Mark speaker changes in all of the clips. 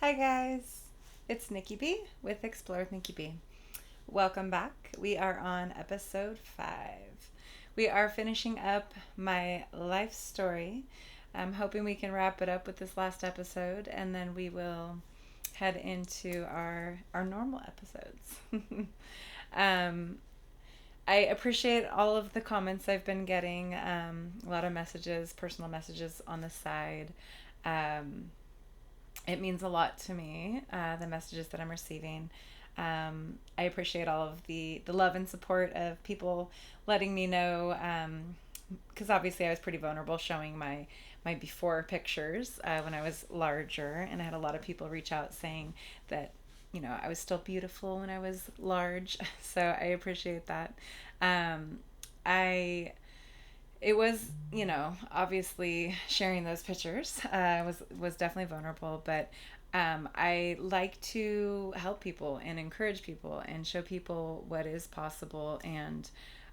Speaker 1: Hi guys, it's Nikki B with Explore with Nikki B. Welcome back. We are on episode 5. We are finishing up my life story. I'm hoping we can wrap it up with this last episode and then we will head into our normal episodes. um, I appreciate all of the comments I've been getting, a lot of messages, personal messages on the side. Um, it means a lot to me, the messages that I'm receiving. I appreciate all of the love and support of people letting me know, because obviously I was pretty vulnerable showing my before pictures when I was larger, and I had a lot of people reach out saying that I was still beautiful when I was large. So I appreciate that. Um, I it was, obviously sharing those pictures was definitely vulnerable, but I like to help people and encourage people and show people what is possible. And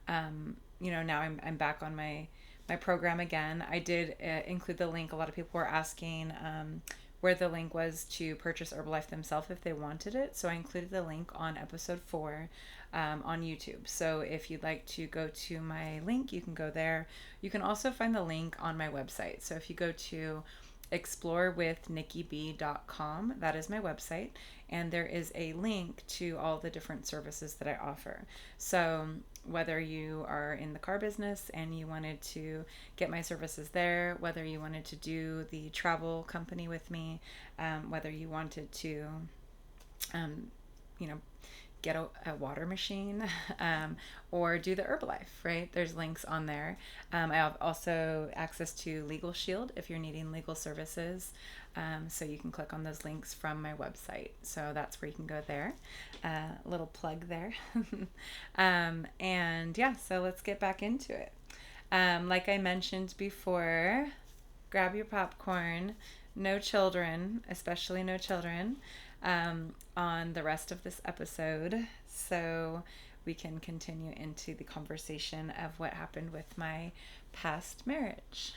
Speaker 1: now I'm back on my program again. I did include the link. A lot of people were asking where the link was to purchase Herbalife themselves if they wanted it. So I included the link on episode 4 on YouTube. So if you'd like to go to my link, you can go there. You can also find the link on my website. So if you go to explorewithnikkib.com, that is my website, and there is a link to all the different services that I offer. So whether you are in the car business and you wanted to get my services there, whether you wanted to do the travel company with me, whether you wanted to um, you know get a water machine, or do the Herbalife, right? There's links on there. I have also access to Legal Shield if you're needing legal services. So you can click on those links from my website. So that's where you can go there. A little plug there. And yeah, so let's get back into it. Like I mentioned before, grab your popcorn. No children, especially no children, on the rest of this episode. So we can continue into the conversation of what happened with my past marriage.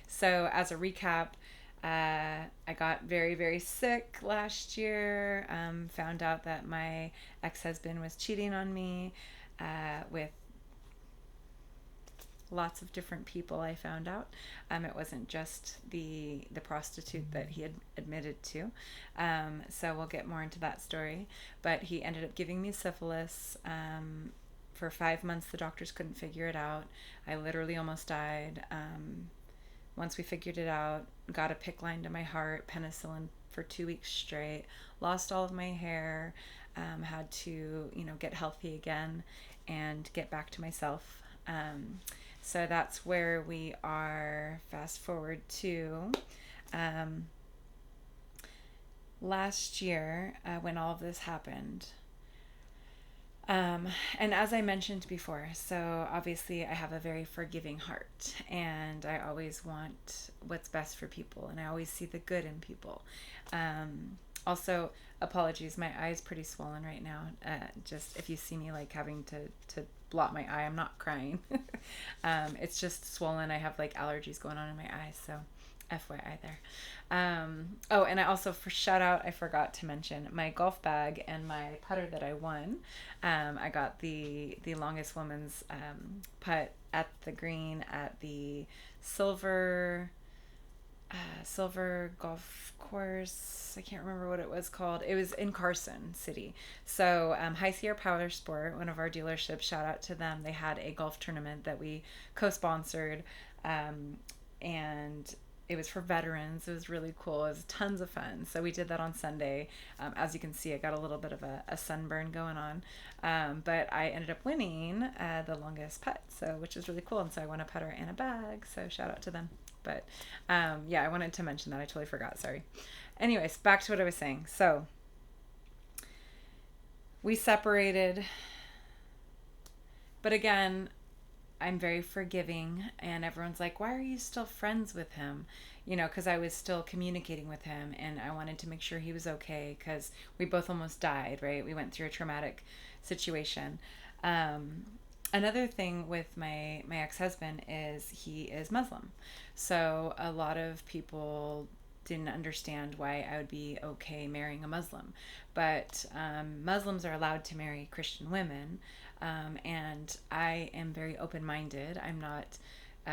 Speaker 1: So, as a recap, I got very, very sick last year. Found out that my ex husband was cheating on me with lots of different people. I found out it wasn't just the prostitute that he had admitted to. So we'll get more into that story. But he ended up giving me syphilis. For 5 months, the doctors couldn't figure it out. I literally almost died. Once we figured it out, got a PICC line to my heart, penicillin for 2 weeks straight, lost all of my hair, had to get healthy again and get back to myself. So that's where we are. Fast forward to last year, when all of this happened. And as I mentioned before, so obviously I have a very forgiving heart and I always want what's best for people and I always see the good in people. Also, apologies, my eye is pretty swollen right now. Just if you see me like having to blot my eye, I'm not crying. It's just swollen. I have like allergies going on in my eyes, so FYI there. Oh, and I also, for shout out, I forgot to mention my golf bag and my putter that I won. I got the longest woman's putt at the green at the silver silver golf course. I can't remember what it was called. It was in Carson City. So High Sierra Power Sport, one of our dealerships, shout out to them. They had a golf tournament that we co-sponsored, and it was for veterans. It was really cool. It was tons of fun. So we did that on Sunday. As you can see, I got a little bit of a sunburn going on. But I ended up winning the longest putt, so which is really cool. And so I won a putter and a bag. So shout out to them. But yeah, I wanted to mention that. I totally forgot. Sorry. Anyways, back to what I was saying. So we separated. But again, I'm very forgiving, and everyone's like, why are you still friends with him? Because I was still communicating with him, and I wanted to make sure he was okay, because we both almost died, right? We went through a traumatic situation. Another thing with my ex-husband is he is Muslim. So a lot of people didn't understand why I would be okay marrying a Muslim. But Muslims are allowed to marry Christian women, and I am very open-minded. I'm not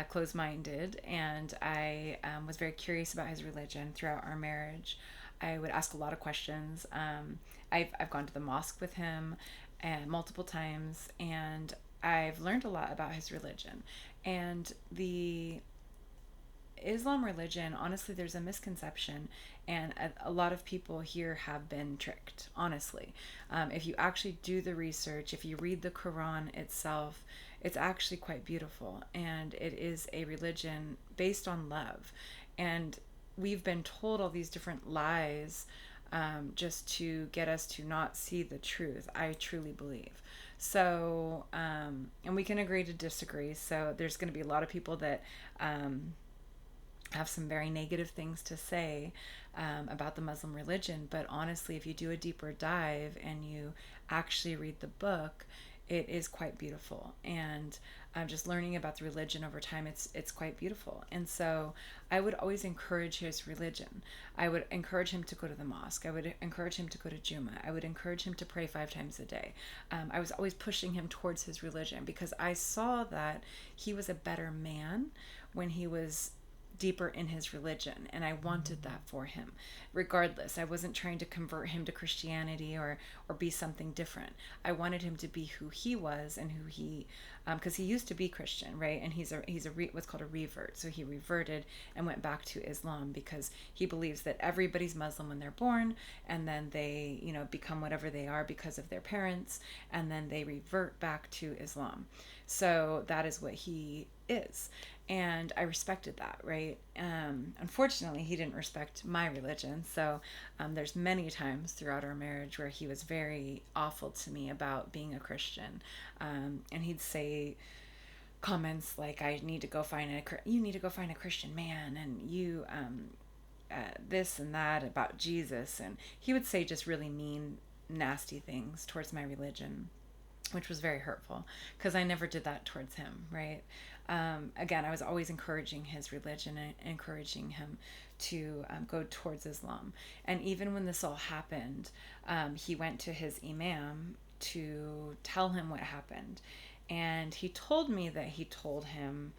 Speaker 1: closed-minded, and I was very curious about his religion throughout our marriage. I would ask a lot of questions. I've gone to the mosque with him and multiple times, and I've learned a lot about his religion. And the Islam religion, honestly, there's a misconception, and a lot of people here have been tricked, honestly. If you actually do the research, if you read the Quran itself, it's actually quite beautiful, and it is a religion based on love. And we've been told all these different lies, just to get us to not see the truth, I truly believe. So, and we can agree to disagree. So, there's going to be a lot of people that have some very negative things to say about the Muslim religion. But honestly, if you do a deeper dive and you actually read the book, it is quite beautiful. And just learning about the religion over time, it's quite beautiful. And so I would always encourage his religion. I would encourage him to go to the mosque. I would encourage him to go to Juma. I would encourage him to pray 5 times a day. I was always pushing him towards his religion because I saw that he was a better man when he was deeper in his religion, and I wanted that for him. Regardless, I wasn't trying to convert him to Christianity or be something different. I wanted him to be who he was and who he, because he used to be Christian, right? And he's what's called a revert. So he reverted and went back to Islam because he believes that everybody's Muslim when they're born, and then they, become whatever they are because of their parents, and then they revert back to Islam. So that is what he is. And I respected that, right? Unfortunately, he didn't respect my religion. So there's many times throughout our marriage where he was very awful to me about being a Christian. And he'd say comments like, you need to go find a Christian man, and you, this and that about Jesus. And he would say just really mean, nasty things towards my religion, which was very hurtful because I never did that towards him, right? Again, I was always encouraging his religion and encouraging him to go towards Islam. And even when this all happened, he went to his imam to tell him what happened. And he told me that he told him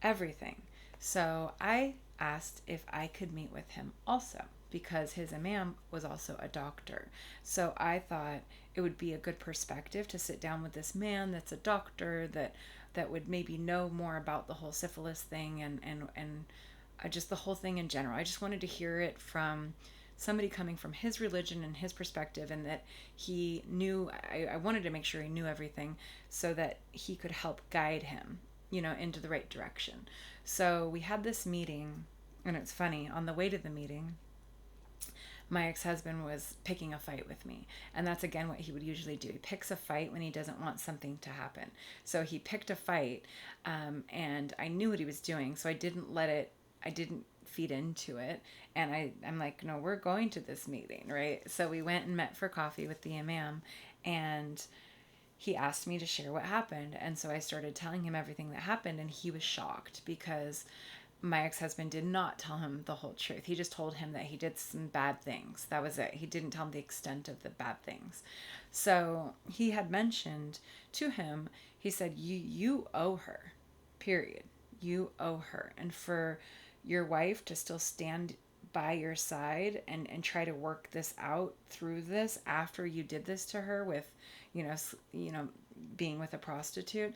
Speaker 1: everything. So I asked if I could meet with him also, because his imam was also a doctor. So I thought it would be a good perspective to sit down with this man that's a doctor that would maybe know more about the whole syphilis thing and just the whole thing in general. I just wanted to hear it from somebody coming from his religion and his perspective, and that he knew, I wanted to make sure he knew everything so that he could help guide him, into the right direction. So we had this meeting, and it's funny, on the way to the meeting, my ex-husband was picking a fight with me. And that's, again, what he would usually do. He picks a fight when he doesn't want something to happen. So he picked a fight, and I knew what he was doing, so I didn't feed into it. And I'm like, no, we're going to this meeting, right? So we went and met for coffee with the imam, and he asked me to share what happened. And so I started telling him everything that happened, and he was shocked because my ex-husband did not tell him the whole truth. He just told him that he did some bad things. That was it. He didn't tell him the extent of the bad things. So he had mentioned to him, he said, you owe her, period. You owe her. And for your wife to still stand by your side and try to work this out through this after you did this to her with, being with a prostitute,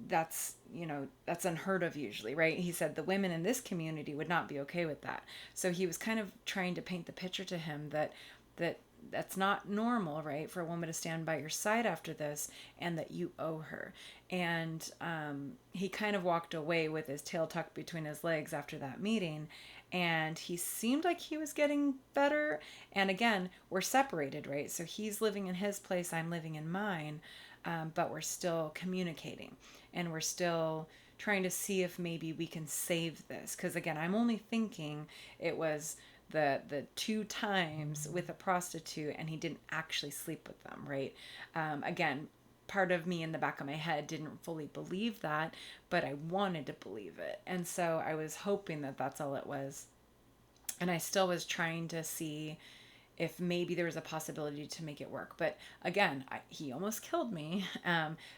Speaker 1: that's unheard of usually, right? He said the women in this community would not be okay with that. So he was kind of trying to paint the picture to him that's not normal, right, for a woman to stand by your side after this, and that you owe her. And he kind of walked away with his tail tucked between his legs after that meeting, and he seemed like he was getting better. And again, we're separated, right? So he's living in his place, I'm living in mine, but we're still communicating, and we're still trying to see if maybe we can save this. Because again, I'm only thinking it was the 2 times with a prostitute, and he didn't actually sleep with them, right? Again, part of me in the back of my head didn't fully believe that, but I wanted to believe it. And so I was hoping that that's all it was. And I still was trying to see if maybe there was a possibility to make it work. But again, he almost killed me.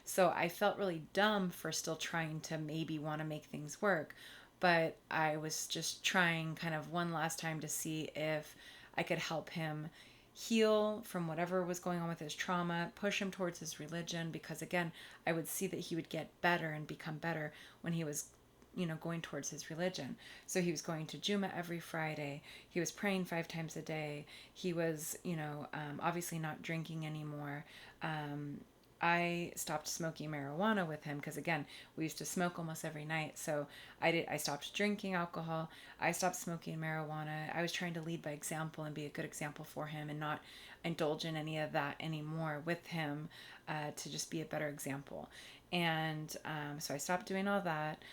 Speaker 1: So I felt really dumb for still trying to maybe want to make things work. But I was just trying kind of one last time to see if I could help him heal from whatever was going on with his trauma, push him towards his religion, because again, I would see that he would get better and become better when he was, going towards his religion. So he was going to Juma every Friday. He was praying 5 times a day. He was, obviously not drinking anymore. I stopped smoking marijuana with him because again, we used to smoke almost every night. So I stopped drinking alcohol. I stopped smoking marijuana. I was trying to lead by example and be a good example for him and not indulge in any of that anymore with him, to just be a better example. And so I stopped doing all that.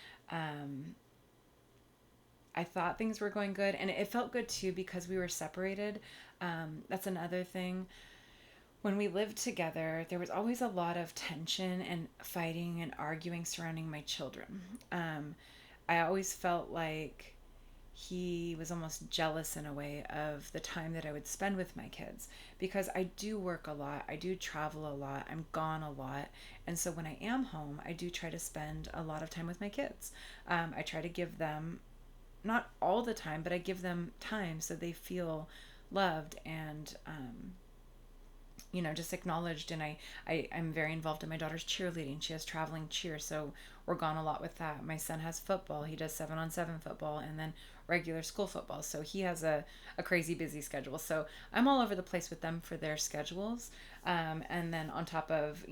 Speaker 1: I thought things were going good, and it felt good too because we were separated. That's another thing. When we lived together, there was always a lot of tension and fighting and arguing surrounding my children. I always felt like he was almost jealous in a way of the time that I would spend with my kids, because I do work a lot, I do travel a lot, I'm gone a lot, and so when I am home, I do try to spend a lot of time with my kids. I try to give them, not all the time, but I give them time so they feel loved and just acknowledged. And I'm very involved in my daughter's cheerleading. She has traveling cheer, so we're gone a lot with that. My son has football. He does 7-on-7 football and then regular school football. So he has a crazy busy schedule. So I'm all over the place with them for their schedules. And then on top of,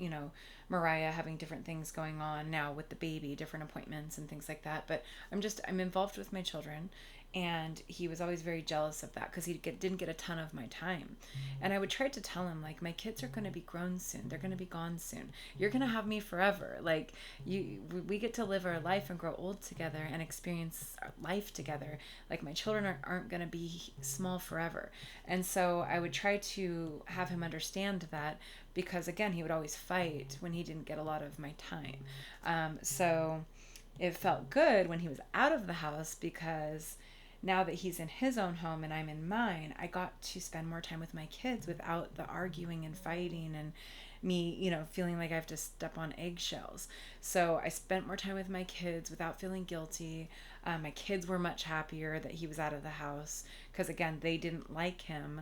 Speaker 1: Mariah having different things going on now with the baby, different appointments and things like that. But I'm involved with my children. And he was always very jealous of that because didn't get a ton of my time. And I would try to tell him, like, my kids are going to be grown soon. They're going to be gone soon. You're going to have me forever. Like, we get to live our life and grow old together and experience life together. Like, my children aren't going to be small forever. And so I would try to have him understand that, because, again, he would always fight when he didn't get a lot of my time. So it felt good when he was out of the house, because now that he's in his own home and I'm in mine, I got to spend more time with my kids without the arguing and fighting and me, feeling like I have to step on eggshells. So I spent more time with my kids without feeling guilty. My kids were much happier that he was out of the house because, again, they didn't like him.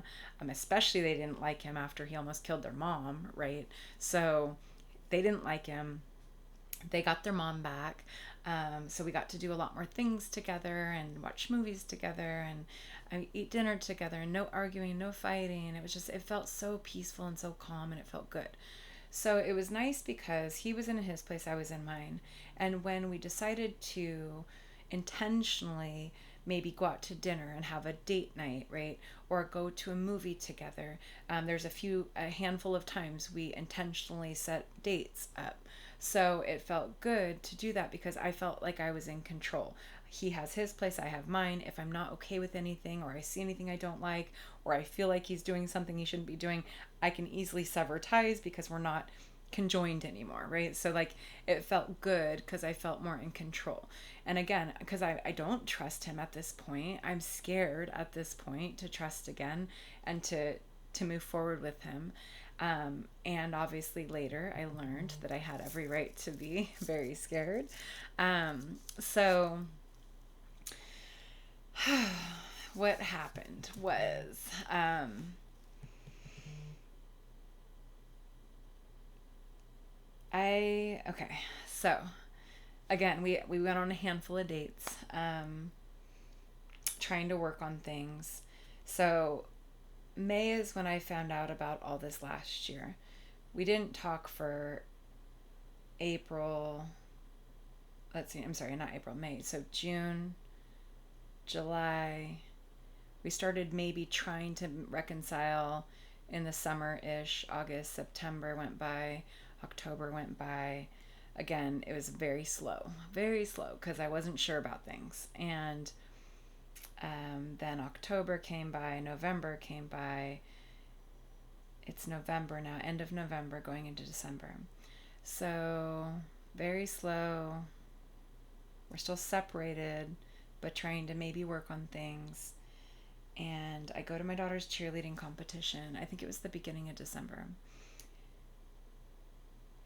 Speaker 1: Especially they didn't like him after he almost killed their mom, right? So they didn't like him. They got their mom back. So we got to do a lot more things together and watch movies together and eat dinner together, and no arguing, no fighting. It felt so peaceful and so calm, and it felt good. So it was nice because he was in his place, I was in mine. And when we decided to intentionally maybe go out to dinner and have a date night, right? Or go to a movie together. There's a handful of times we intentionally set dates up. So it felt good to do that because I felt like I was in control. He has his place, I have mine. If I'm not okay with anything, or I see anything I don't like, or I feel like he's doing something he shouldn't be doing, I can easily sever ties because we're not conjoined anymore, right? So like it felt good because I felt more in control. And again, because I don't trust him at this point, I'm scared at this point to trust again and to move forward with him. And obviously later I learned that I had every right to be very scared. So what happened was, so again, we went on a handful of dates, trying to work on things. So May is when I found out about all this last year. We didn't talk for April. Let's see, I'm sorry, not April, May. So June, July. We started maybe trying to reconcile in the summer-ish. August, September went by. October went by. Again, it was very slow because I wasn't sure about things. And then October came by, November came by. It's November now, end of November, going into December. So, very slow. We're still separated, but trying to maybe work on things. And I go to my daughter's cheerleading competition. I think it was the beginning of December.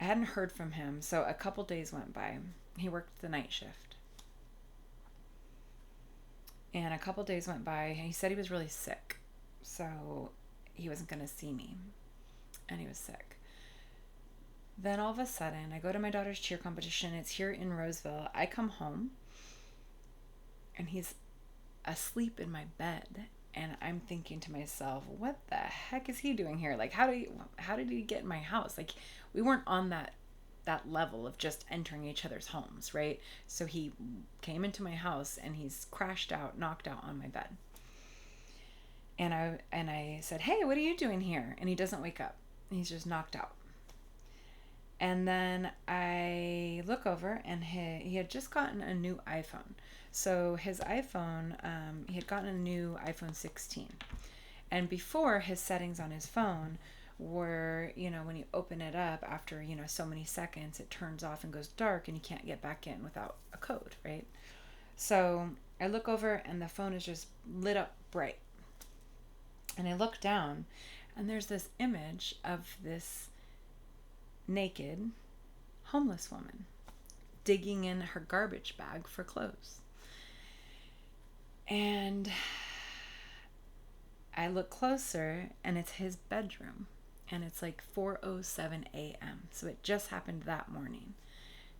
Speaker 1: I hadn't heard from him, so a couple days went by. He worked the night shift. And a couple days went by, and he said he was really sick. So he wasn't going to see me. And he was sick. Then all of a sudden, I go to my daughter's cheer competition. It's here in Roseville. I come home, and he's asleep in my bed. And I'm thinking to myself, what the heck is he doing here? Like, how did he get in my house? Like, we weren't on that level of just entering each other's homes, right? So he came into my house and he's crashed out, knocked out on my bed. And I said, "Hey, what are you doing here?" And he doesn't wake up. He's just knocked out. And then I look over, and he had just gotten a new iPhone. So his iPhone, he had gotten a new iPhone 16. And before, his settings on his phone were, when you open it up after, so many seconds, it turns off and goes dark and you can't get back in without a code, right? So I look over and the phone is just lit up bright. And I look down and there's this image of this naked homeless woman digging in her garbage bag for clothes. And I look closer and it's his bedroom, and it's like 4:07 a.m. So it just happened that morning.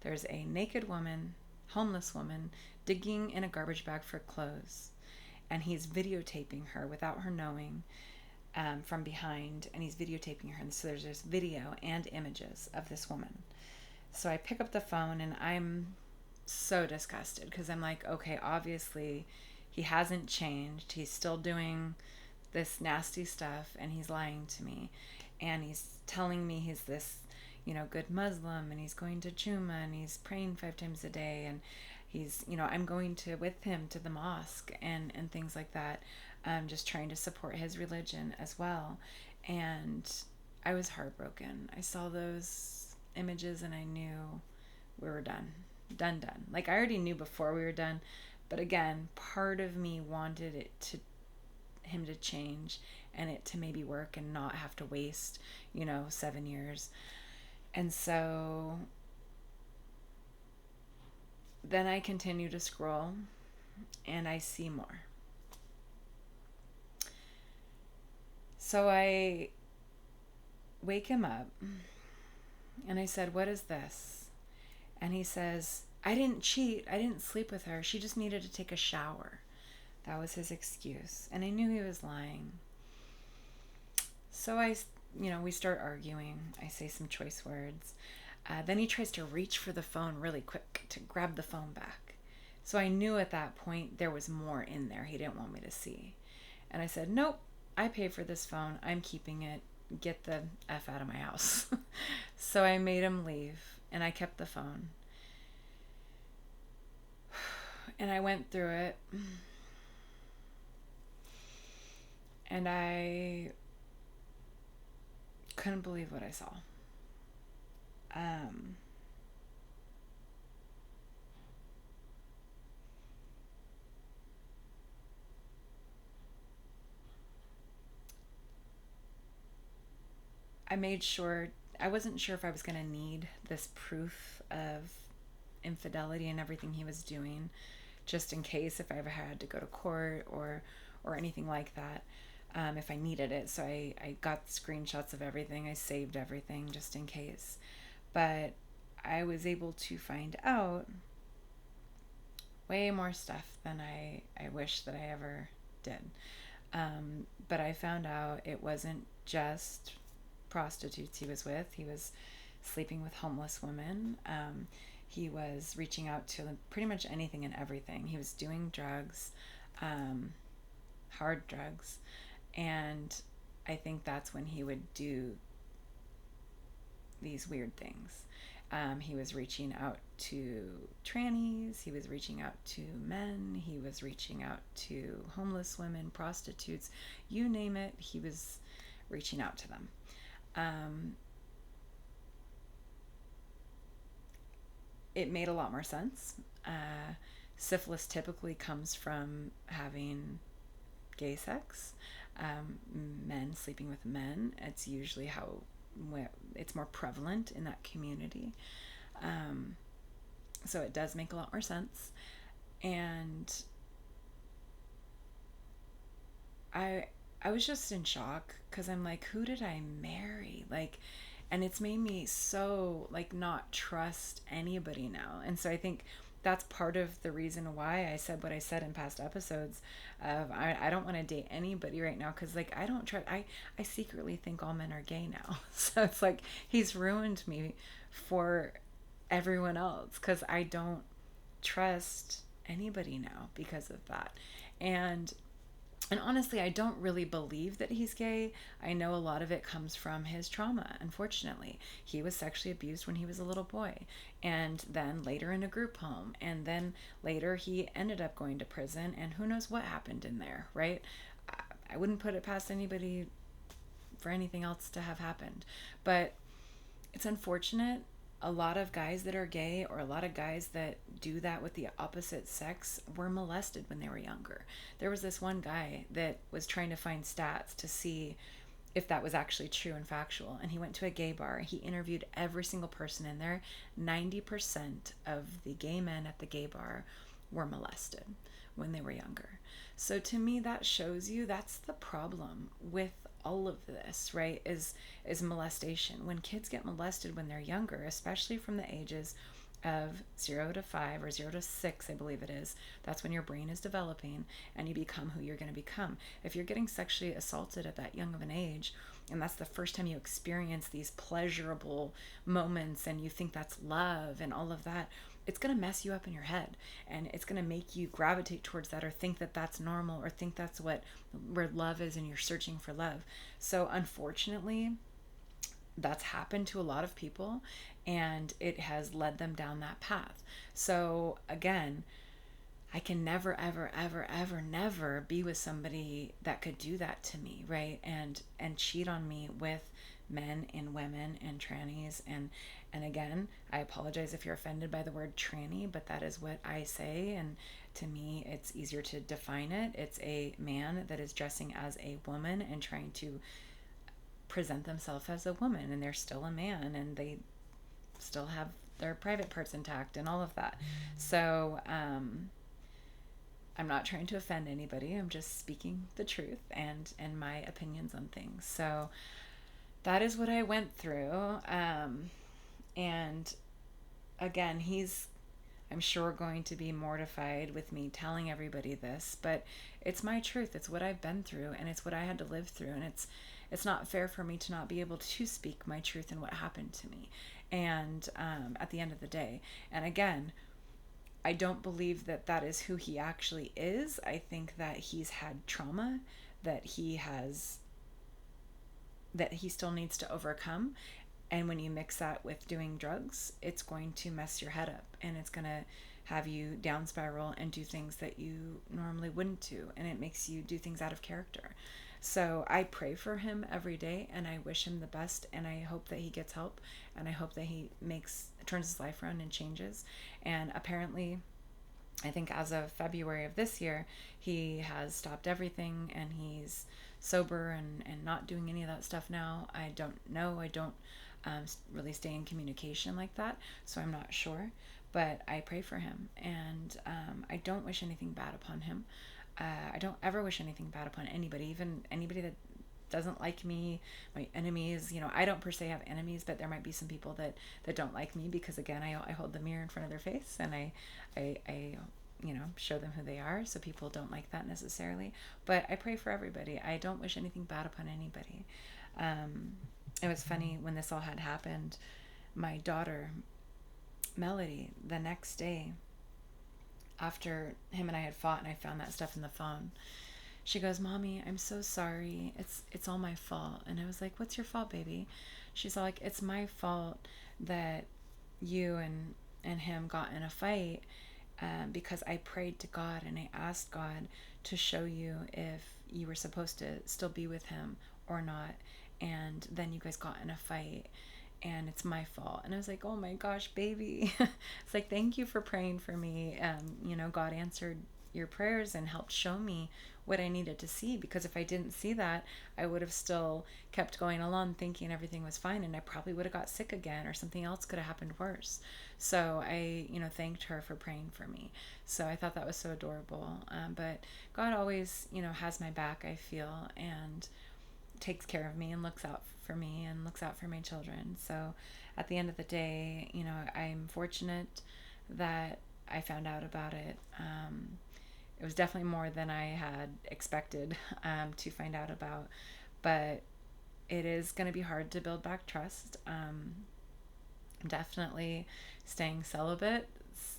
Speaker 1: There's a naked woman, homeless woman, digging in a garbage bag for clothes, and he's videotaping her without her knowing, from behind, and he's videotaping her. And so there's this video and images of this woman. So I pick up the phone and I'm so disgusted because I'm like, okay, obviously he hasn't changed. He's still doing this nasty stuff, and he's lying to me, and he's telling me he's this, good Muslim, and he's going to Juma, and he's praying 5 times a day, and he's, I'm going with him to the mosque and things like that. Just trying to support his religion as well. And I was heartbroken. I saw those images and I knew we were done. Done. Like, I already knew before we were done, but again, part of me wanted him to change and it to maybe work and not have to waste, 7 years. And so then I continue to scroll and I see more. So I wake him up and I said, "What is this?" And he says, "I didn't cheat. I didn't sleep with her. She just needed to take a shower." That was his excuse. And I knew he was lying. So we start arguing. I say some choice words. Then he tries to reach for the phone really quick to grab the phone back. So I knew at that point there was more in there he didn't want me to see. And I said, "Nope, I paid for this phone. I'm keeping it. Get the F out of my house." So I made him leave and I kept the phone. And I went through it. And I couldn't believe what I saw. I wasn't sure if I was going to need this proof of infidelity and everything he was doing, just in case if I ever had to go to court or anything like that, if I needed it. So I got screenshots of everything. I saved everything just in case. But I was able to find out way more stuff than I wish that I ever did. But I found out it wasn't just prostitutes he was with. He was sleeping with homeless women. He was reaching out to pretty much anything and everything. He was doing drugs, hard drugs. And I think that's when he would do these weird things. He was reaching out to trannies. He was reaching out to men. He was reaching out to homeless women, prostitutes, you name it. He was reaching out to them. it made a lot more sense. Syphilis typically comes from having gay sex, men sleeping with men. It's usually how it's more prevalent in that community. Um, so it does make a lot more sense. And I I was just in shock because I'm like, who did I marry? Like, and it's made me so like not trust anybody now. And so I think that's part of the reason why I said what I said in past episodes of I don't want to date anybody right now because like I don't trust I secretly think all men are gay now. So it's like he's ruined me for everyone else because I don't trust anybody now because of that. And honestly, I don't really believe that he's gay. I know a lot of it comes from his trauma, unfortunately. He was sexually abused when he was a little boy, and then later in a group home, and then later he ended up going to prison, and who knows what happened in there, right? I wouldn't put it past anybody for anything else to have happened. But it's unfortunate. A lot of guys that are gay or a lot of guys that do that with the opposite sex were molested when they were younger. There was this one guy that was trying to find stats to see if that was actually true and factual. And he went to a gay bar. He interviewed every single person in there. 90% of the gay men at the gay bar were molested when they were younger. So to me, that shows you that's the problem with all of this, right? Is molestation. When kids get molested when they're younger, especially from the ages of 0 to 5 or 0 to 6, I believe it is, that's when your brain is developing and you become who you're going to become. If you're getting sexually assaulted at that young of an age, and that's the first time you experience these pleasurable moments and you think that's love and all of that, it's going to mess you up in your head, and it's going to make you gravitate towards that or think that that's normal or think that's what where love is and you're searching for love. So unfortunately, that's happened to a lot of people, and it has led them down that path. So again, I can never ever ever ever never be with somebody that could do that to me, right? And cheat on me with men and women and trannies. And again, I apologize if you're offended by the word tranny, but that is what I say, and to me it's easier to define it. It's a man that is dressing as a woman and trying to present themselves as a woman, and they're still a man and they still have their private parts intact and all of that. So I'm not trying to offend anybody. I'm just speaking the truth and my opinions on things. So that is what I went through. And again, he's, I'm sure, going to be mortified with me telling everybody this, but it's my truth. It's what I've been through, and it's what I had to live through, and it's not fair for me to not be able to speak my truth and what happened to me. And at the end of the day, and again, I don't believe that that is who he actually is. I think that he's had trauma that he still needs to overcome. And when you mix that with doing drugs, it's going to mess your head up, and it's going to have you down spiral and do things that you normally wouldn't do. And it makes you do things out of character. So I pray for him every day, and I wish him the best, and I hope that he gets help, and I hope that he turns his life around and changes. And apparently, I think as of February of this year, he has stopped everything and he's sober and not doing any of that stuff now. I don't know. I don't really stay in communication like that, so I'm not sure. But I pray for him, and I don't wish anything bad upon him. I don't ever wish anything bad upon anybody, even anybody that doesn't like me, my enemies. I don't per se have enemies, but there might be some people that don't like me because, again, I hold the mirror in front of their face, and I show them who they are, so people don't like that necessarily. But I pray for everybody. I don't wish anything bad upon anybody. It was funny when this all had happened. My daughter, Melody, the next day after him and I had fought and I found that stuff in the phone, she goes, "Mommy, I'm so sorry. It's all my fault." And I was like, "What's your fault, baby?" She's all like, "It's my fault that you and him got in a fight because I prayed to God and I asked God to show you if you were supposed to still be with him or not. And then you guys got in a fight, and it's my fault. And I was like, oh my gosh, baby. It's like, thank you for praying for me. God answered your prayers and helped show me what I needed to see, because if I didn't see that, I would have still kept going along thinking everything was fine, and I probably would have got sick again, or something else could have happened worse. So I, thanked her for praying for me. So I thought that was so adorable. But God always, has my back, I feel, and takes care of me and looks out for me and looks out for my children. So at the end of the day, I'm fortunate that I found out about it. It was definitely more than I had expected to find out about, but it is going to be hard to build back trust. I'm definitely staying celibate.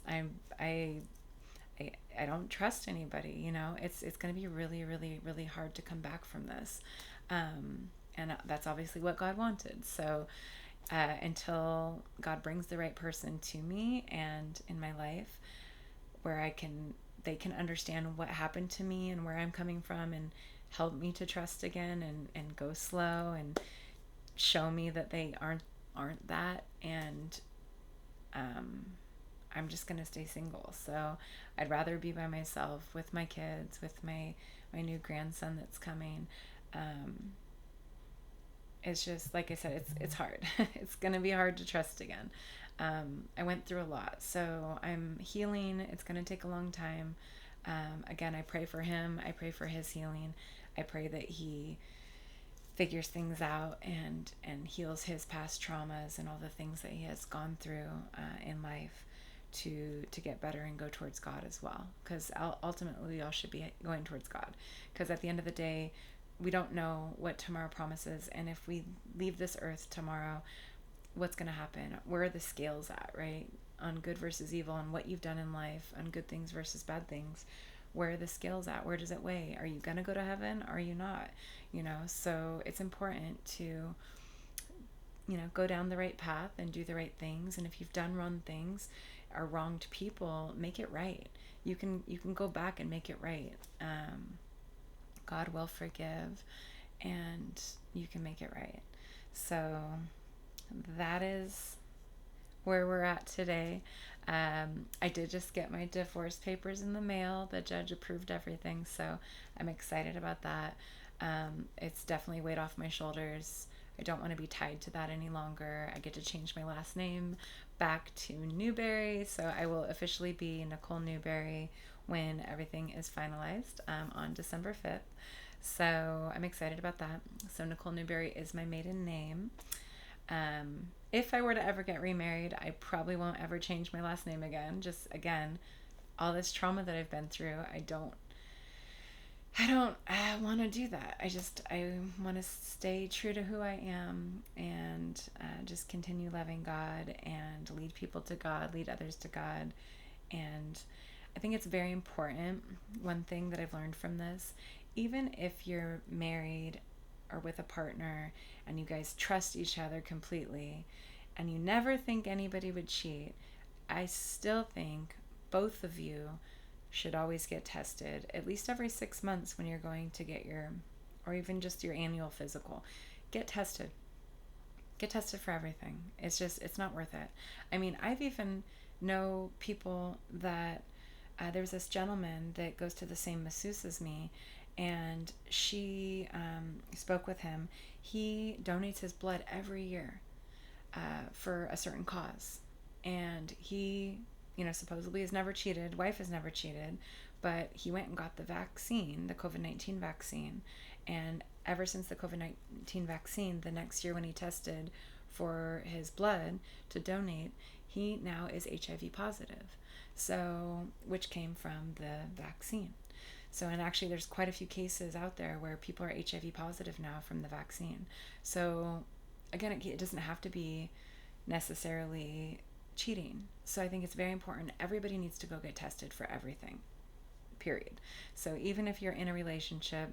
Speaker 1: I, I I don't trust anybody. It's going to be really, really, really hard to come back from this. And that's obviously what God wanted. So until God brings the right person to me and in my life, where they can understand what happened to me and where I'm coming from, and help me to trust again, and go slow, and show me that they aren't that. And I'm just going to stay single. So I'd rather be by myself with my kids, with my new grandson that's coming. It's just, like I said, it's hard. It's going to be hard to trust again. I went through a lot, so I'm healing. It's going to take a long time. Again, I pray for him. I pray for his healing. I pray that he figures things out and heals his past traumas and all the things that he has gone through in life to get better and go towards God as well. Because ultimately we all should be going towards God. Because at the end of the day, we don't know what tomorrow promises. And if we leave this earth tomorrow, what's going to happen? Where are the scales at, right? On good versus evil, on what you've done in life, on good things versus bad things. Where are the scales at? Where does it weigh? Are you going to go to heaven? Or are you not? So it's important to, go down the right path and do the right things. And if you've done wrong things or wronged people, make it right. You can go back and make it right. God will forgive, and you can make it right. So that is where we're at today. I did just get my divorce papers in the mail. The judge approved everything, so I'm excited about that. It's definitely weight off my shoulders. I don't want to be tied to that any longer. I get to change my last name back to Newberry, so I will officially be Nicole Newberry when everything is finalized on December 5th. So I'm excited about that. So Nicole Newberry is my maiden name. If I were to ever get remarried, I probably won't ever change my last name again. Just, again, all this trauma that I've been through, I don't want to do that. I want to stay true to who I am, and just continue loving God and lead people to God, lead others to God. And I think it's very important. One thing that I've learned from this, even if you're married or with a partner and you guys trust each other completely and you never think anybody would cheat, I still think both of you should always get tested at least every 6 months when you're going to get or even just your annual physical. Get tested for everything. It's not worth it. I mean, I've even know people that there's this gentleman that goes to the same masseuse as me, and she spoke with him. He donates his blood every year for a certain cause, and he supposedly has never cheated. Wife has never cheated, but he went and got the vaccine, the COVID-19 vaccine, and ever since the COVID-19 vaccine, the next year when he tested for his blood to donate, he now is HIV positive, so which came from the vaccine. So, and actually there's quite a few cases out there where people are HIV positive now from the vaccine. So again, it doesn't have to be necessarily cheating. So I think it's very important. Everybody needs to go get tested for everything, period. So even if you're in a relationship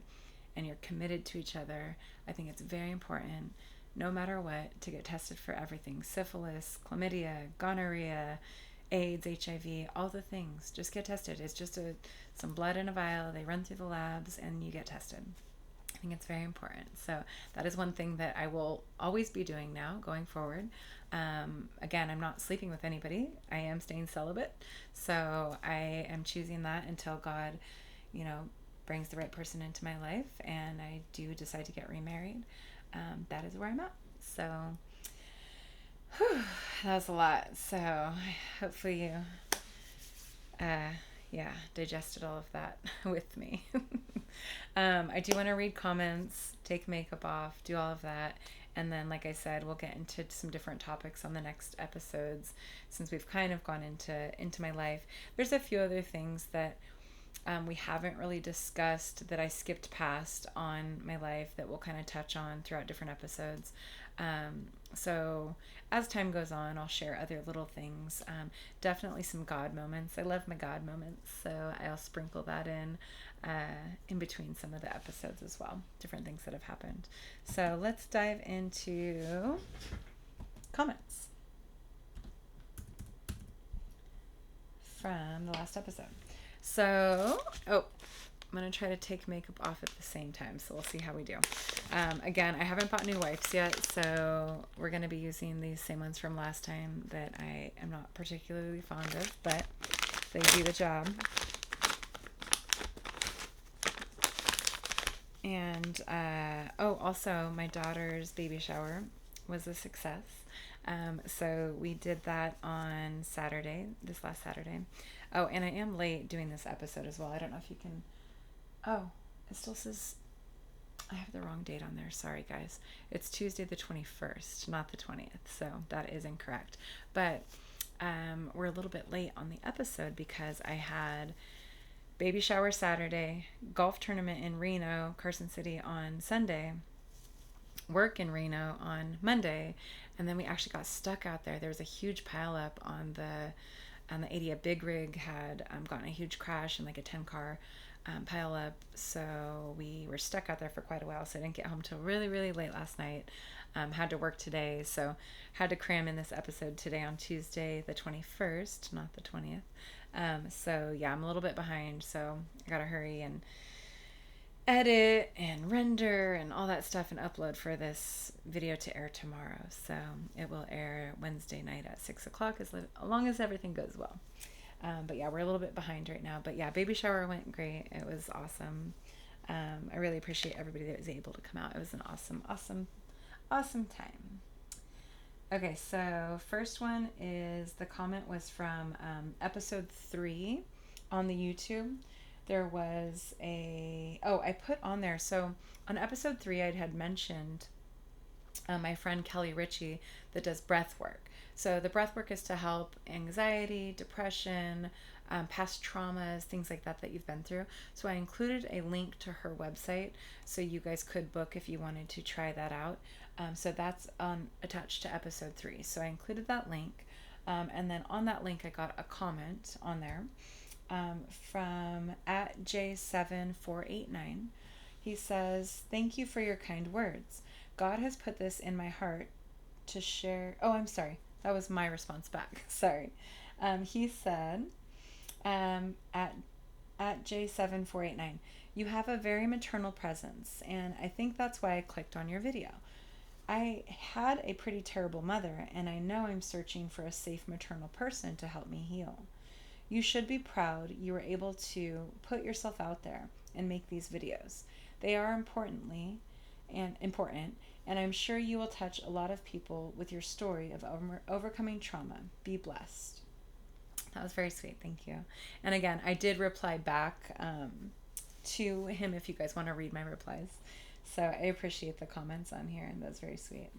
Speaker 1: and you're committed to each other, I think it's very important, no matter what, to get tested for everything. Syphilis, chlamydia, gonorrhea, AIDS, HIV, all the things. Just get tested. It's just some blood in a vial. They run through the labs and you get tested. think it's very important. So that is one thing that I will always be doing now going forward. Again, I'm not sleeping with anybody. I am staying celibate. So I am choosing that until God, you know, brings the right person into my life and I do decide to get remarried. That is where I'm at. So whew, that was a lot. So hopefully you yeah, digested all of that with me. I do want to read comments, take makeup off, do all of that. And then, like I said, we'll get into some different topics on the next episodes since we've kind of gone into my life. There's a few other things that we haven't really discussed that I skipped past on my life that we'll kind of touch on throughout different episodes. So as time goes on, I'll share other little things. Definitely some God moments. I love my God moments, so I'll sprinkle that in between some of the episodes as well. Different things that have happened. So let's dive into comments from the last episode. So, I'm going to try to take makeup off at the same time, so we'll see how we do. Again, I haven't bought new wipes yet, so we're going to be using these same ones from last time that I am not particularly fond of, but they do the job. And, also, my daughter's baby shower was a success. So we did that on Saturday, this last Saturday. Oh, and I am late doing this episode as well. I don't know if you can... Oh, it still says... I have the wrong date on there. Sorry, guys. It's Tuesday the 21st, not the 20th. So that is incorrect. But we're a little bit late on the episode because I had baby shower Saturday, golf tournament in Reno, Carson City on Sunday, work in Reno on Monday, and then we actually got stuck out there. There was a huge pile up on the 80. A big rig had gotten a huge crash and like a 10-car pile up, so we were stuck out there for quite a while. So I didn't get home till really, really late last night. Had to work today, so had to cram in this episode today on Tuesday the 21st, not the 20th. So yeah, I'm a little bit behind, so I gotta hurry and edit and render and all that stuff and upload for this video to air tomorrow. So it will air Wednesday night at 6 o'clock as long as everything goes well. But yeah, we're a little bit behind right now. But yeah, baby shower went great. It was awesome. I really appreciate everybody that was able to come out. It was an awesome time. Okay, so first one is the comment was from episode 3 on the YouTube. There was I put on there. So on episode 3, I had mentioned my friend Kelly Ritchie that does breath work. So the breath work is to help anxiety, depression, past traumas, things like that you've been through. So I included a link to her website so you guys could book if you wanted to try that out. So that's attached to episode 3. So I included that link. And then on that link, I got a comment on there from @J7489. He says, "Thank you for your kind words. God has put this in my heart to share." Oh, I'm sorry. That was my response back. Sorry. He said, at @J7489, "You have a very maternal presence, and I think that's why I clicked on your video. I had a pretty terrible mother, and I know I'm searching for a safe maternal person to help me heal. You should be proud you were able to put yourself out there and make these videos. They are important, and I'm sure you will touch a lot of people with your story of overcoming trauma. Be blessed." That was very sweet. Thank you. And again, I did reply back to him if you guys want to read my replies. So I appreciate the comments on here, and that's very sweet.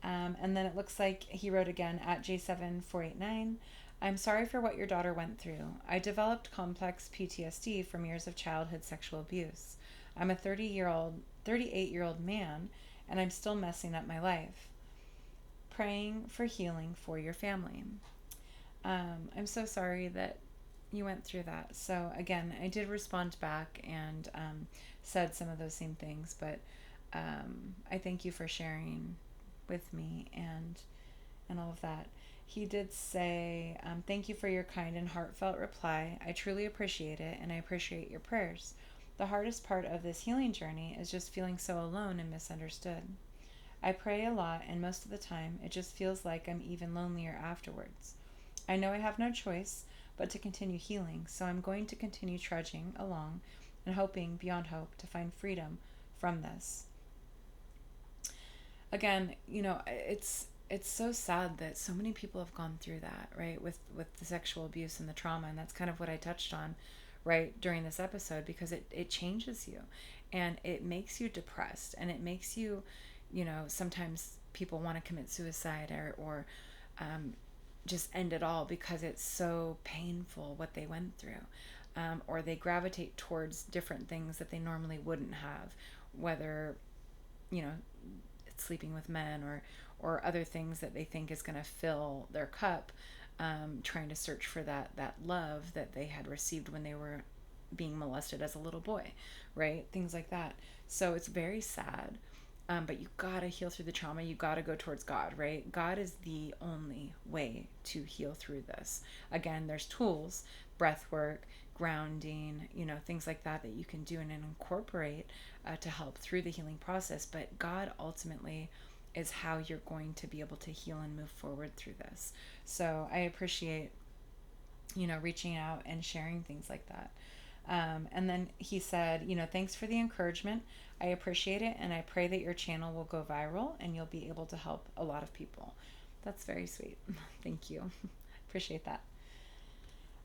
Speaker 1: And then it looks like he wrote again @J7489. "I'm sorry for what your daughter went through. I developed complex PTSD from years of childhood sexual abuse. I'm a 38-year-old man, and I'm still messing up my life. Praying for healing for your family." I'm so sorry that you went through that. So again, I did respond back and said some of those same things, but I thank you for sharing with me and all of that. He did say, "Thank you for your kind and heartfelt reply. I truly appreciate it, and I appreciate your prayers. The hardest part of this healing journey is just feeling so alone and misunderstood. I pray a lot, and most of the time, it just feels like I'm even lonelier afterwards. I know I have no choice but to continue healing, so I'm going to continue trudging along and hoping beyond hope to find freedom from this. Again, it's so sad that so many people have gone through that, right? With the sexual abuse and the trauma, and that's kind of what I touched on right during this episode, because it changes you and it makes you depressed, and it makes you, sometimes people want to commit suicide or just end it all because it's so painful what they went through. Or they gravitate towards different things that they normally wouldn't have, whether, you know, sleeping with men or other things that they think is going to fill their cup, trying to search for that love that they had received when they were being molested as a little boy, right? Things like that. So it's very sad. But you gotta heal through the trauma. You gotta go towards God, right? God is the only way to heal through this. Again, there's tools, breath work, grounding, things like that you can do and incorporate to help through the healing process. But God ultimately is how you're going to be able to heal and move forward through this. So I appreciate, reaching out and sharing things like that. And then he said, thanks for the encouragement. I appreciate it, and I pray that your channel will go viral and you'll be able to help a lot of people. That's very sweet. Thank you. Appreciate that.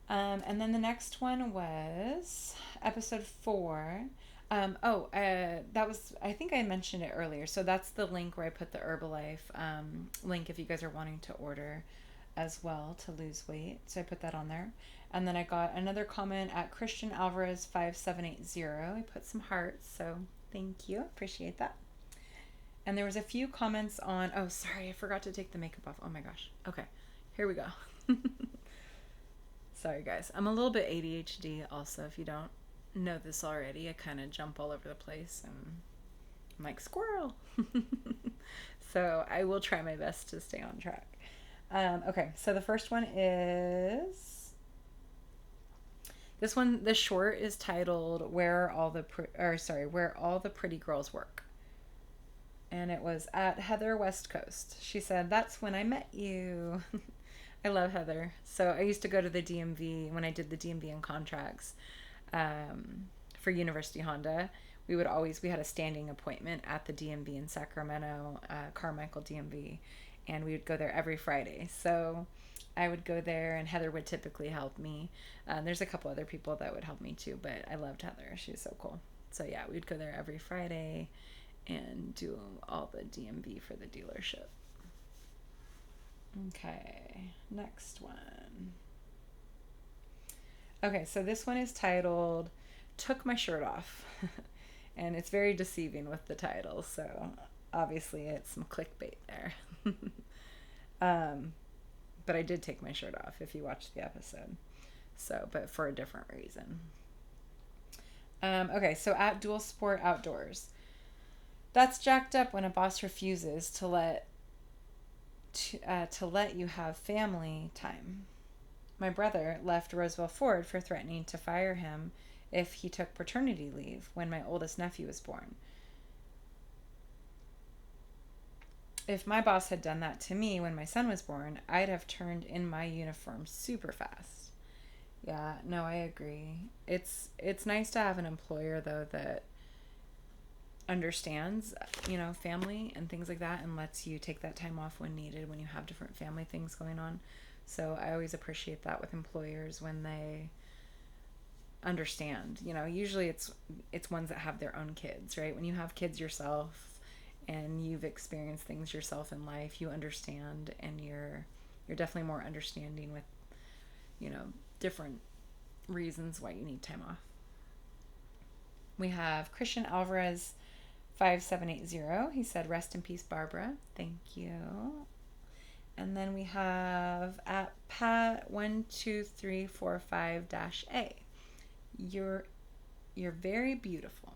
Speaker 1: And then the next one was episode 4. That was, I think I mentioned it earlier. So that's the link where I put the Herbalife link if you guys are wanting to order as well to lose weight. So I put that on there. And then I got another comment at Christian Alvarez 5780. I put some hearts, so thank you. Appreciate that. And there was a few comments on, oh, sorry, I forgot to take the makeup off. Oh my gosh. Okay, here we go. Sorry, guys. I'm a little bit ADHD also, if you don't know this already. I kind of jump all over the place and I'm like, squirrel. So I will try my best to stay on track. Okay, so the first one is... This short is titled Where All the Pretty Girls Work. And it was at Heather West Coast. She said, "That's when I met you." I love Heather. So I used to go to the DMV when I did the DMV and contracts for University Honda. We had a standing appointment at the DMV in Sacramento, Carmichael DMV, and we would go there every Friday. So I would go there, and Heather would typically help me. There's a couple other people that would help me too, but I loved Heather. She was so cool. So yeah, we'd go there every Friday and do all the DMV for the dealership. Okay, next one. Okay, so this one is titled Took My Shirt Off. And it's very deceiving with the title, so obviously it's some clickbait there. But I did take my shirt off if you watched the episode. So, but for a different reason. Okay, so at Dual Sport Outdoors. That's jacked up when a boss refuses to let you have family time. My brother left Roosevelt Ford for threatening to fire him if he took paternity leave when my oldest nephew was born. If my boss had done that to me when my son was born, I'd have turned in my uniform super fast. Yeah, no, I agree. It's nice to have an employer, though, that understands, family and things like that, and lets you take that time off when needed when you have different family things going on. So I always appreciate that with employers when they understand. Usually it's ones that have their own kids, right? When you have kids yourself and you've experienced things yourself in life, you understand, and you're definitely more understanding with, different reasons why you need time off. We have Christian Alvarez 5780. He said, "Rest in peace, Barbara." Thank you. And then we have at Pat 12345-A. You're very beautiful.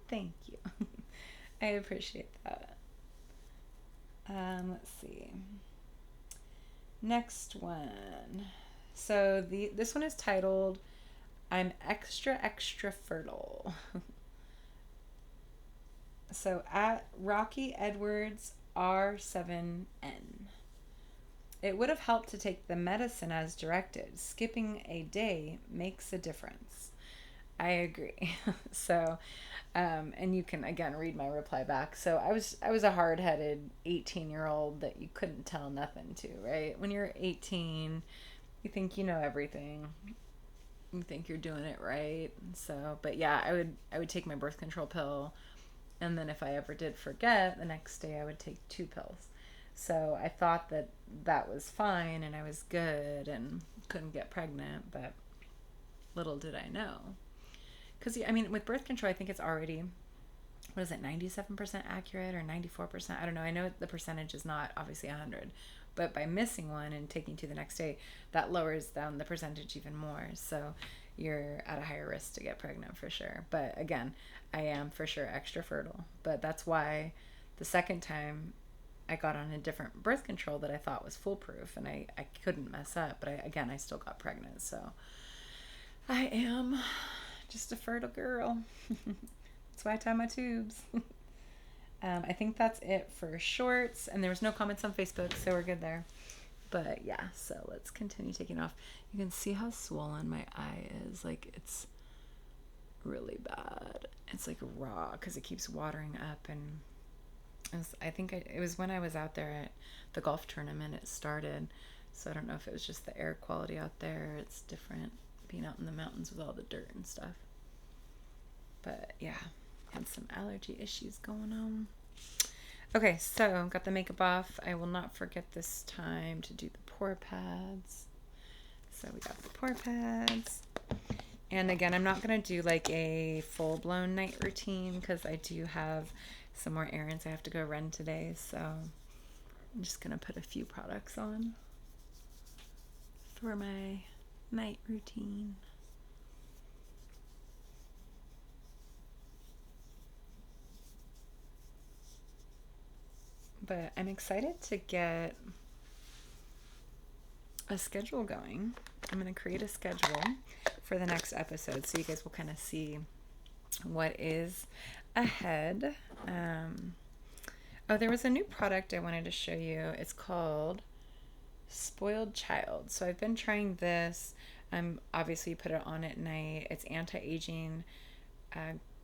Speaker 1: Thank you. I appreciate that. Let's see. Next one. So this one is titled I'm extra, extra fertile. So at Rocky Edwards R7N. It would have helped to take the medicine as directed. Skipping a day makes a difference. I agree. So, and you can again read my reply back. So I was a hard headed 18-year-old that you couldn't tell nothing to, right? When you're 18, you think you know everything. You think you're doing it right. So, but yeah, I would take my birth control pill, and then if I ever did forget, the next day I would take two pills. So I thought that that was fine and I was good and couldn't get pregnant, but little did I know. Because, I mean, with birth control, I think it's already, what is it, 97% accurate or 94%? I don't know. I know the percentage is not obviously 100, but by missing one and taking two the next day, that lowers down the percentage even more. So you're at a higher risk to get pregnant for sure. But again, I am for sure extra fertile. But that's why the second time I got on a different birth control that I thought was foolproof and I couldn't mess up. But I still got pregnant. So I am just a fertile girl. That's why I tie my tubes. I think that's it for shorts. And there was no comments on Facebook, so we're good there. But yeah, so let's continue taking off. You can see how swollen my eye is. Like, it's really bad. It's like raw because it keeps watering up. And it was when I was out there at the golf tournament it started. So I don't know if it was just the air quality out there. It's different being out in the mountains with all the dirt and stuff. But yeah, had some allergy issues going on. Okay, so got the makeup off. I will not forget this time to do the pore pads. So we got the pore pads. And again, I'm not going to do like a full-blown night routine because I do have some more errands I have to go run today. So I'm just going to put a few products on for my night routine. But I'm excited to get a schedule going. I'm going to create a schedule for the next episode so you guys will kind of see what is ahead. There was a new product I wanted to show you. It's called Spoiled Child. So I've been trying this. Obviously put it on at night. It's anti-aging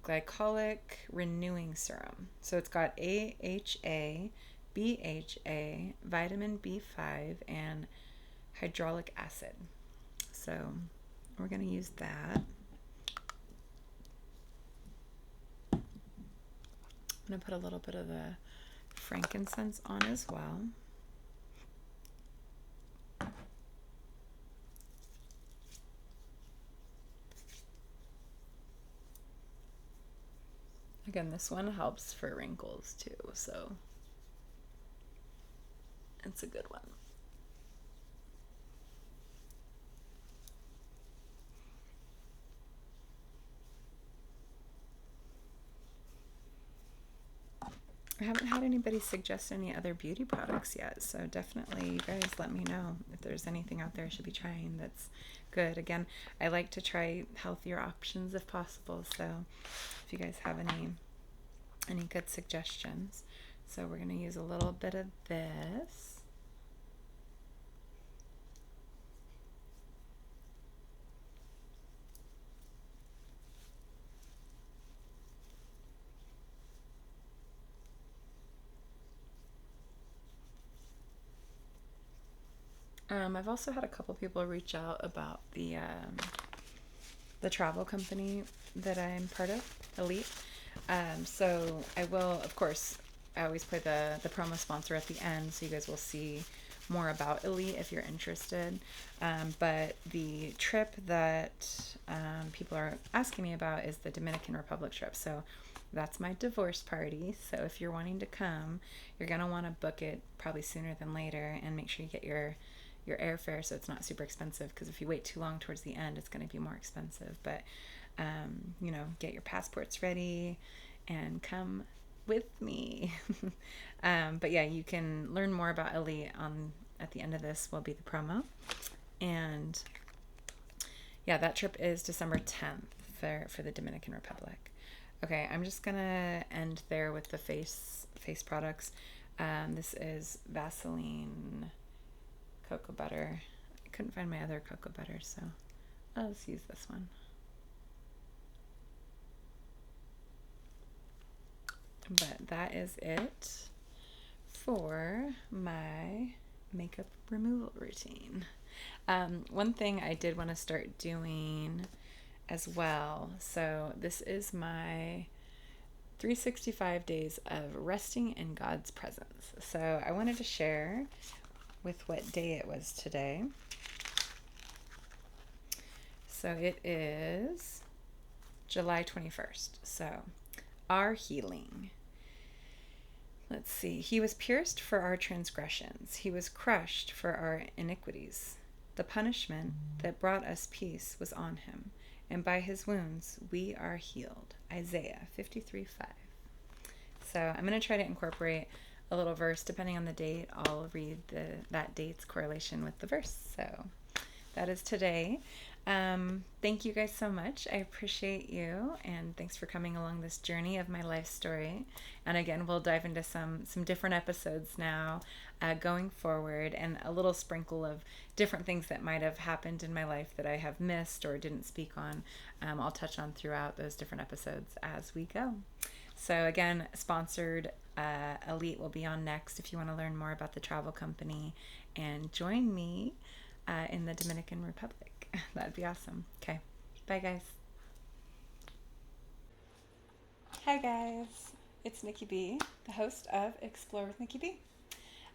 Speaker 1: glycolic renewing serum. So it's got AHA, BHA, vitamin B5, and hydraulic acid. So we're going to use that. I'm going to put a little bit of the frankincense on as well. Again, this one helps for wrinkles too, so it's a good one. I haven't had anybody suggest any other beauty products yet, so definitely you guys let me know if there's anything out there I should be trying that's good. Again, I like to try healthier options if possible, so if you guys have any good suggestions. So we're going to use a little bit of this. I've also had a couple people reach out about the travel company that I'm part of, Elite. So I will, of course, I always play the promo sponsor at the end, so you guys will see more about Elite if you're interested. But the trip that people are asking me about is the Dominican Republic trip. So that's my divorce party. So if you're wanting to come, you're going to want to book it probably sooner than later and make sure you get your airfare so it's not super expensive, because if you wait too long towards the end, it's going to be more expensive. But get your passports ready and come with me. But yeah, you can learn more about Elite at the end of this will be the promo. And Yeah, that trip is December 10th for the Dominican Republic. Okay, I'm just gonna end there with the face products. This is Vaseline cocoa butter. I couldn't find my other cocoa butter, so I'll just use this one. But that is it for my makeup removal routine. One thing I did want to start doing as well. So this is my 365 days of resting in God's presence. So I wanted to share with what day it was today. So it is July 21st. So our healing. Let's see. He was pierced for our transgressions. He was crushed for our iniquities. The punishment that brought us peace was on him, and by his wounds we are healed. Isaiah 53:5. So I'm going to try to incorporate a little verse depending on the date. I'll read that date's correlation with the verse. So that is today. Thank you guys so much. I appreciate you, and thanks for coming along this journey of my life story. And again, we'll dive into some different episodes now going forward, and a little sprinkle of different things that might have happened in my life that I have missed or didn't speak on. I'll touch on throughout those different episodes as we go. So again, sponsored Elite will be on next if you want to learn more about the travel company and join me in the Dominican Republic. That'd be awesome. Okay. Bye, guys. Hi, guys. It's Nicki B, the host of Explore with Nicki B.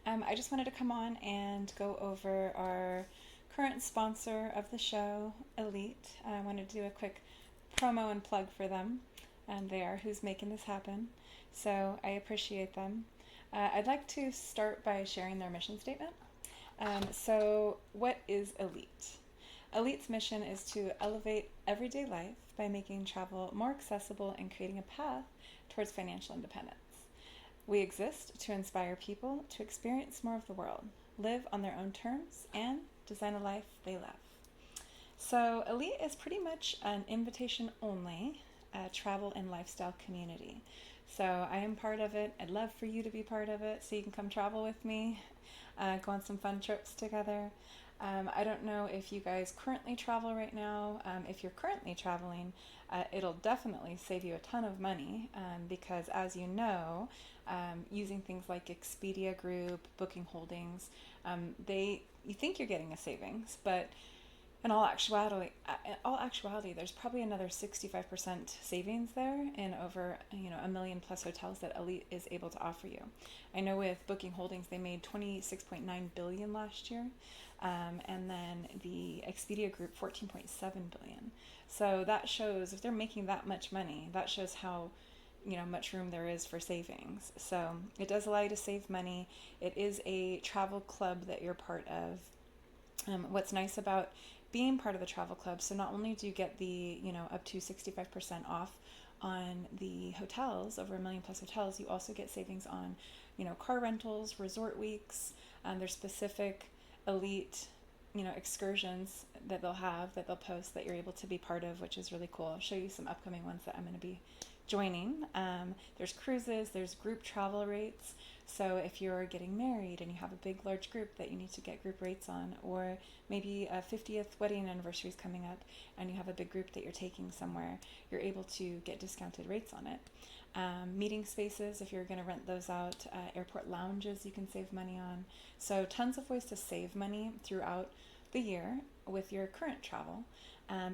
Speaker 1: I just wanted to come on and go over our current sponsor of the show, Elite. I wanted to do a quick promo and plug for them, and they are who's making this happen. So I appreciate them. I'd like to start by sharing their mission statement. So what is Elite? Elite's mission is to elevate everyday life by making travel more accessible and creating a path towards financial independence. We exist to inspire people to experience more of the world, live on their own terms, and design a life they love. So Elite is pretty much an invitation-only travel and lifestyle community. So I am part of it. I'd love for you to be part of it so you can come travel with me, go on some fun trips together. I don't know if you guys currently travel right now. If you're currently traveling, it'll definitely save you a ton of money because, as you know, using things like Expedia Group, Booking Holdings, you think you're getting a savings, but in all actuality, there's probably another 65% savings there in over a million plus hotels that Elite is able to offer you. I know with Booking Holdings they made $26.9 billion last year, and then the Expedia Group $14.7 billion. So that shows if they're making that much money, that shows how much room there is for savings. So it does allow you to save money. It is a travel club that you're part of. What's nice about being part of the travel club, so not only do you get the up to 65% off on the hotels, over a million plus hotels, you also get savings on car rentals, resort weeks. There's specific Elite excursions that they'll post that you're able to be part of, which is really cool. I'll show you some upcoming ones that I'm going to be joining. There's cruises, there's group travel rates. So if you're getting married and you have a big, large group that you need to get group rates on, or maybe a 50th wedding anniversary is coming up and you have a big group that you're taking somewhere, you're able to get discounted rates on it. Meeting spaces, if you're going to rent those out, airport lounges you can save money on. So tons of ways to save money throughout the year with your current travel.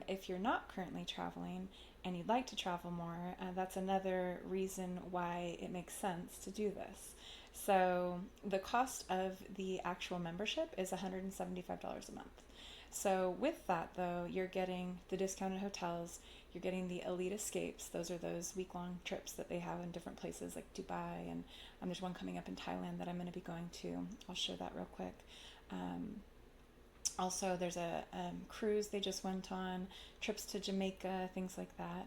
Speaker 1: If you're not currently traveling and you'd like to travel more, that's another reason why it makes sense to do this. So the cost of the actual membership is $175 a month. So with that, though, you're getting the discounted hotels, you're getting the Elite Escapes. Those are those week-long trips that they have in different places like Dubai, and there's one coming up in Thailand that I'm going to be going to. I'll share that real quick. Also, there's a cruise they just went on, trips to Jamaica, things like that.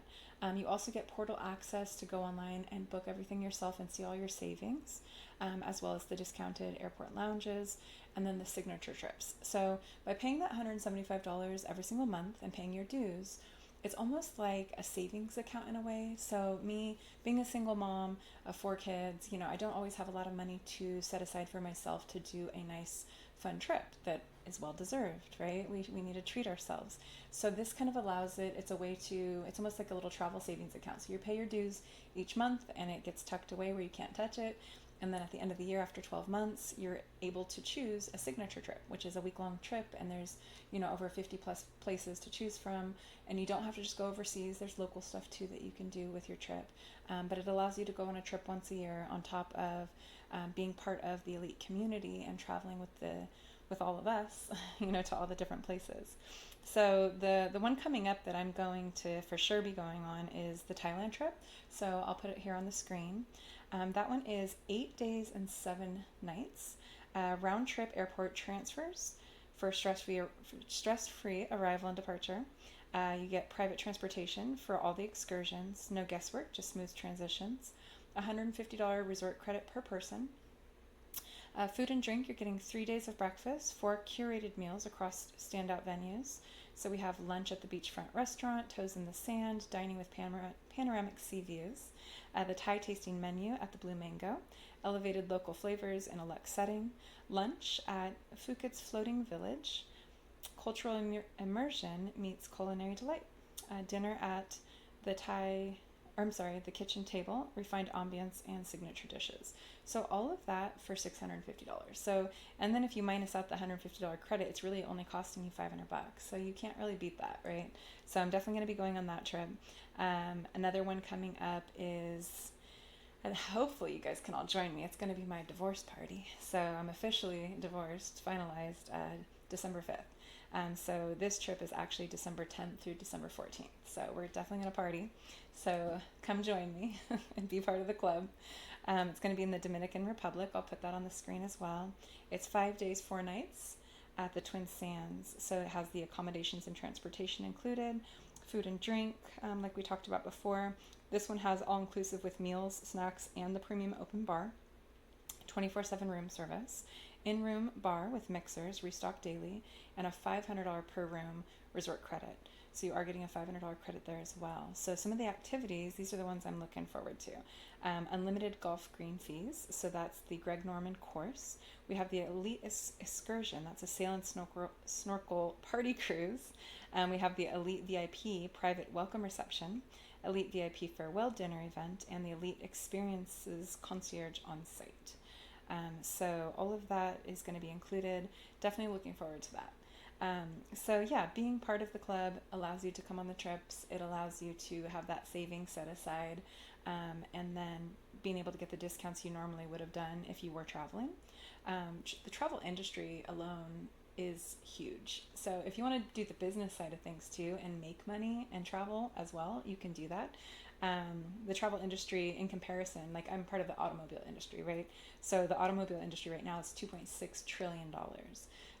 Speaker 1: You also get portal access to go online and book everything yourself and see all your savings, as well as the discounted airport lounges and then the signature trips. So by paying that $175 every single month and paying your dues, it's almost like a savings account in a way. So me being a single mom of 4 kids, I don't always have a lot of money to set aside for myself to do a nice fun trip that is well deserved, right? We need to treat ourselves. So this kind of allows it. It's a way to, it's almost like a little travel savings account. So you pay your dues each month and it gets tucked away where you can't touch it. And then at the end of the year, after 12 months, you're able to choose a signature trip, which is a week-long trip. And there's, over 50 plus places to choose from. And you don't have to just go overseas. There's local stuff too that you can do with your trip. But it allows you to go on a trip once a year on top of being part of the elite community and traveling with all of us, to all the different places. So the one coming up that I'm going to for sure be going on is the Thailand trip. So I'll put it here on the screen. That one is 8 days and 7 nights, round trip airport transfers for stress-free arrival and departure. You get private transportation for all the excursions, no guesswork, just smooth transitions. $150 resort credit per person. Food and drink, you're getting 3 days of breakfast, 4 curated meals across standout venues. So we have lunch at the beachfront restaurant, toes in the sand, dining with panoramic sea views, the Thai tasting menu at the Blue Mango, elevated local flavors in a luxe setting, lunch at Phuket's Floating Village, cultural immersion meets culinary delight, dinner at the the kitchen table, refined ambience, and signature dishes. So all of that for $650. So, and then if you minus out the $150 credit, it's really only costing you $500. So you can't really beat that, right? So I'm definitely going to be going on that trip. Another one coming up is, and hopefully you guys can all join me. It's going to be my divorce party. So I'm officially divorced, finalized December 5th. So this trip is actually December 10th through December 14th. So we're definitely going to party. So come join me and be part of the club. It's going to be in the Dominican Republic. I'll put that on the screen as well. It's 5 days, 4 nights at the Twin Sands. So it has the accommodations and transportation included, food and drink, like we talked about before. This one has all-inclusive with meals, snacks, and the premium open bar, 24/7 room service, in-room bar with mixers, restocked daily, and a $500 per room resort credit. So you are getting a $500 credit there as well. So some of the activities, these are the ones I'm looking forward to. Unlimited golf green fees. So that's the Greg Norman course. We have the Elite Excursion. That's a sail and snorkel party cruise. We have the Elite VIP private welcome reception, Elite VIP farewell dinner event, and the Elite Experiences concierge on site. So all of that is going to be included. Definitely looking forward to that. So yeah, being part of the club allows you to come on the trips. It allows you to have that savings set aside, and then being able to get the discounts you normally would have done if you were traveling. The travel industry alone is huge. So if you want to do the business side of things too and make money and travel as well, you can do that. The travel industry in comparison, like I'm part of the automobile industry, right? So the automobile industry right now is $2.6 trillion.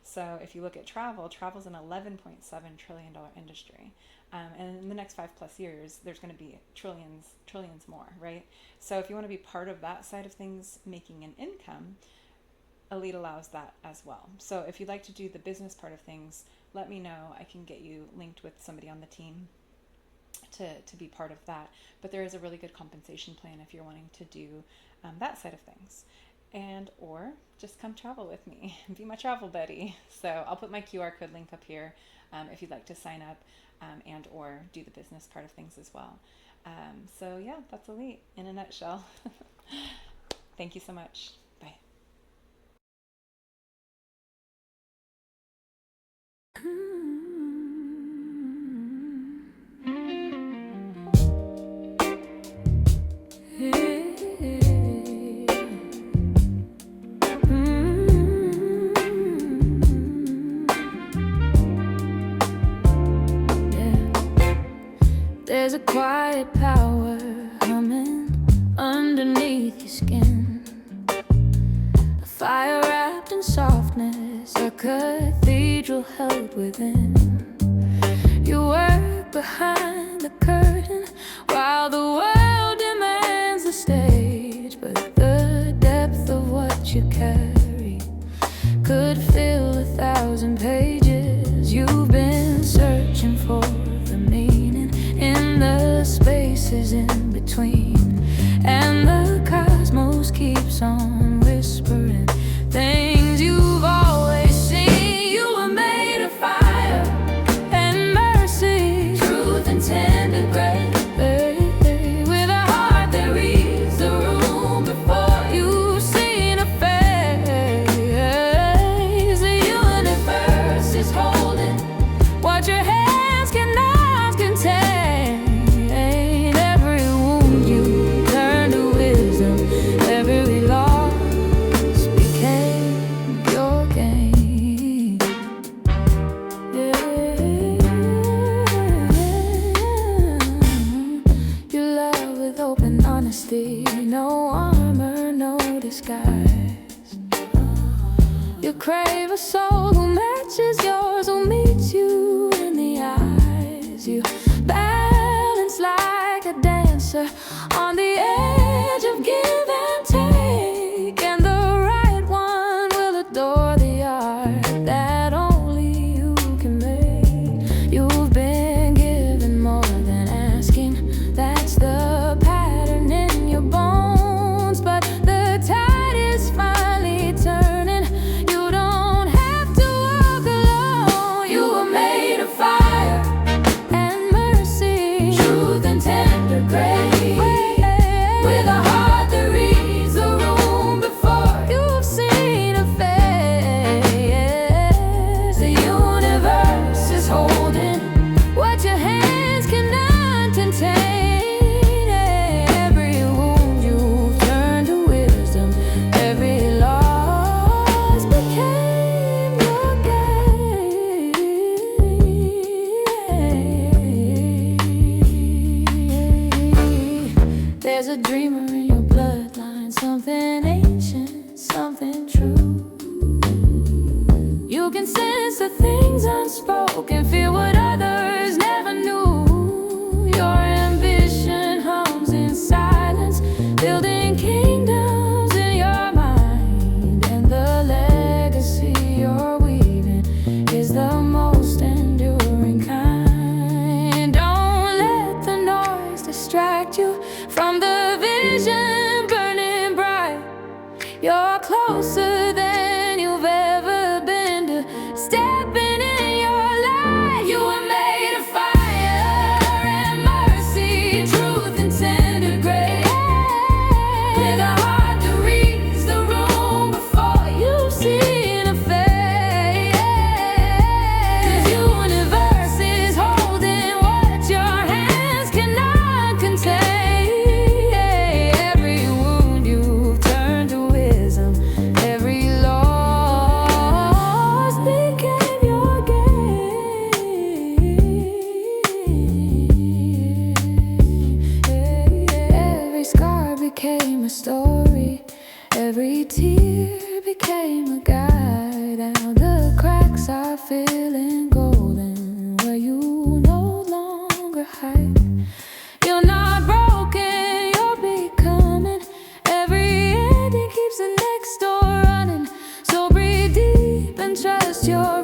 Speaker 1: So if you look at travel's an $11.7 trillion industry. And in the next 5+ years, there's going to be trillions more, right? So if you want to be part of that side of things, making an income, Elite allows that as well. So if you'd like to do the business part of things, let me know. I can get you linked with somebody on the team to be part of that. But there is a really good compensation plan if you're wanting to do that side of things. And or just come travel with me and be my travel buddy. So I'll put my QR code link up here if you'd like to sign up and or do the business part of things as well. So yeah, that's Elite in a nutshell. Thank you so much. Bye.
Speaker 2: There's a quiet power humming underneath your skin, a fire wrapped in softness is a cathedral held within. You work behind the curtain while the world demands the stage. But the depth of what you carry could fill 1,000 pages. You've been searching for the meaning in the spaces in between, and the cosmos keeps on whispering things you've always seen. You were made of fire and mercy, truth and tender grace. With a heart that reads the room before you've seen a face. The universe is holding what your hands cannot contain. Every wound you turn to wisdom, every loss became your gain. You love with open honesty, no armor, no disguise. You crave a soul who matches yours, who meets you in the eyes. You balance like a dancer on the edge of give and take, and the right one will adore the art that only you can make. You've been given more than asking, that's the pattern in your bones. But the tide is finally turning, you don't have to walk alone. You were made of fire and mercy, truth and tender grace. With a heart that reads the room before you've seen a face. The universe is holding what your hands cannot contain. Every wound you've turned to wisdom, every loss became your gain. There's a dreamer in your bloodline, something ancient, something true. You can sense the things unspoken, feel what others never knew. Your ambition hums in silence, building kingdoms in your mind. And the legacy you're weaving is the most enduring kind. Don't let the noise distract you from the vision burning bright. You're closer than you've ever been to stepping in your light. You were made of fire and mercy, truth and tender grace. With a heart that reads the room before you've seen a face. The universe is holding what your hands cannot contain. Every wound you've turned to wisdom, every loss became your gain. Every scar became a story, every tear became a guide. Now the cracks are feeling golden where you no longer hide. You're not broken, you're becoming. Every ending keeps the next door running. So breathe deep and trust your